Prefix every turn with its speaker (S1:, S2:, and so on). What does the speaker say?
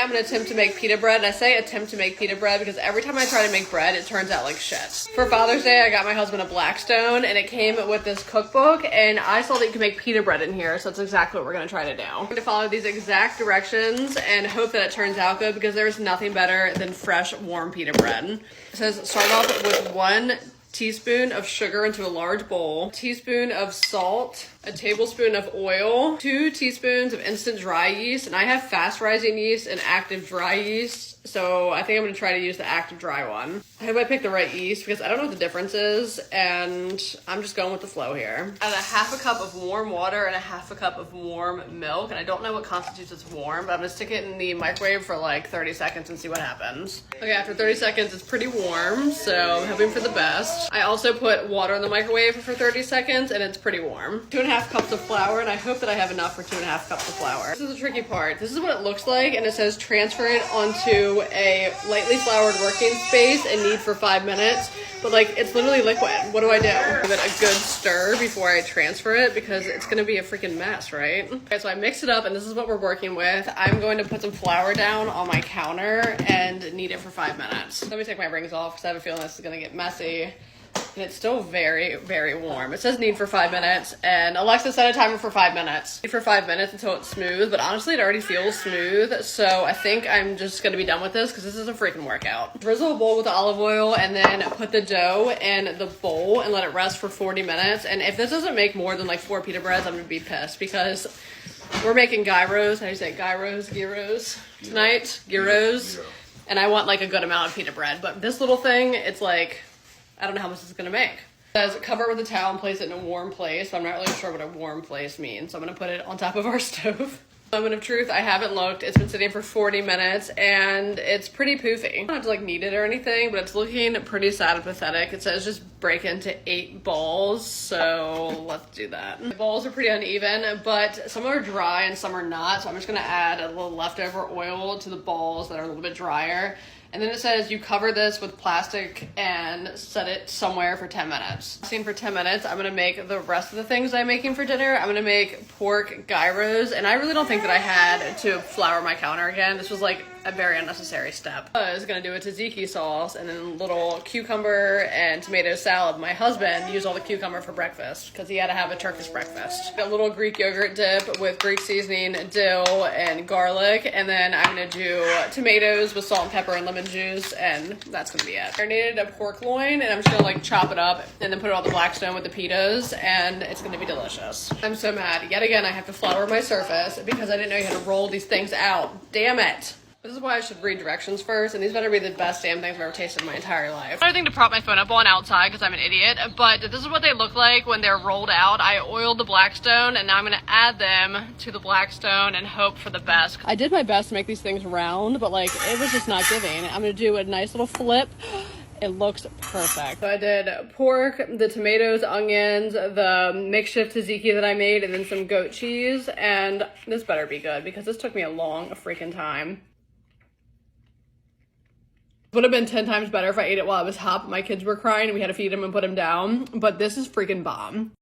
S1: I'm gonna attempt to make pita bread, and I say attempt to make pita bread because every time I try to make bread, it turns out like shit. For Father's Day, I got my husband a Blackstone, and it came with this cookbook, and I saw that you can make pita bread in here, so that's exactly what we're gonna try to do. I'm gonna follow these exact directions and hope that it turns out good because there's nothing better than fresh, warm pita bread. It says start off with 1 teaspoon of sugar into a large bowl, teaspoon of salt, a tablespoon of oil, 2 teaspoons of instant dry yeast, and I have fast rising yeast and active dry yeast, so I think I'm gonna try to use the active dry one. I hope I picked the right yeast because I don't know what the difference is, and I'm just going with the flow here. Add a half a cup of warm water and a half a cup of warm milk, and I don't know what constitutes as warm, but I'm gonna stick it in the microwave for like 30 seconds and see what happens. Okay, after 30 seconds, it's pretty warm, so I'm hoping for the best. I also put water in the microwave for 30 seconds, and it's pretty warm. 2.5 cups of flour, and I hope that I have enough for 2.5 cups of flour. This is the tricky part. This is what it looks like, and it says transfer it onto a lightly floured working space and knead for 5 minutes. But like, it's literally liquid. What do I do? Give it a good stir before I transfer it because it's gonna be a freaking mess, right? Okay, so I mix it up, and this is what we're working with. I'm going to put some flour down on my counter and knead it for 5 minutes. Let me take my rings off because I have a feeling this is gonna get messy. And it's still very, very warm. It says knead for 5 minutes, and Alexa set a timer for 5 minutes. Knead for 5 minutes until it's smooth, but honestly, it already feels smooth, so I think I'm just gonna be done with this because this is a freaking workout. Drizzle a bowl with olive oil, and then put the dough in the bowl and let it rest for 40 minutes. And if this doesn't make more than like 4 pita breads, I'm gonna be pissed because we're making gyros. How do you say gyros? Gyros tonight? Gyros. And I want like a good amount of pita bread, but this little thing, it's like, I don't know how much this is gonna make. It says cover it with a towel and place it in a warm place, but I'm not really sure what a warm place means. So I'm gonna put it on top of our stove. Moment of truth, I haven't looked. It's been sitting for 40 minutes and it's pretty poofy. I don't have to like knead it or anything, but it's looking pretty sad and pathetic. It says just break into 8 balls, so let's do that. The balls are pretty uneven, but some are dry and some are not, so I'm just gonna add a little leftover oil to the balls that are a little bit drier. And then it says you cover this with plastic and set it somewhere for 10 minutes. For 10 minutes, I'm gonna make the rest of the things I'm making for dinner. I'm gonna make pork gyros, and I really don't think that I had to flour my counter again. This was like a very unnecessary step. I was gonna do a tzatziki sauce and then a little cucumber and tomato salad. My husband used all the cucumber for breakfast because he had to have a Turkish breakfast. A little Greek yogurt dip with Greek seasoning, dill, and garlic. And then I'm gonna do tomatoes with salt and pepper and lemon juice, and that's gonna be it. I needed a pork loin, and I'm just gonna like chop it up and then put it on the Blackstone with the pitas, and it's gonna be delicious. I'm so mad. Yet again, I have to flour my surface because I didn't know you had to roll these things out. Damn it. This is why I should read directions first, and these better be the best damn things I've ever tasted in my entire life. Another thing to prop my phone up on outside because I'm an idiot, but this is what they look like when they're rolled out. I oiled the Blackstone, and now I'm gonna add them to the Blackstone and hope for the best. I did my best to make these things round, but like, it was just not giving. I'm gonna do a nice little flip. It looks perfect. So I did pork, the tomatoes, onions, the makeshift tzatziki that I made, and then some goat cheese, and this better be good because this took me a long freaking time. Would have been 10 times better if I ate it while I was hot. My kids were crying and we had to feed them and put them down, but this is freaking bomb.